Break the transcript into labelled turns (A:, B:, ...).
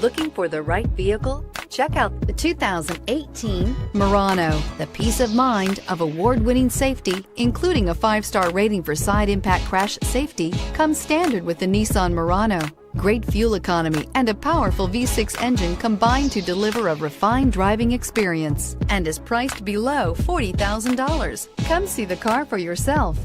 A: Looking for the right vehicle? Check out the 2018 Murano. The peace of mind of award-winning safety, including a 5-star rating for side impact crash safety, comes standard with the Nissan Murano. Great fuel economy and a powerful V6 engine combine to deliver a refined driving experience and is priced below $40,000. Come see the car for yourself.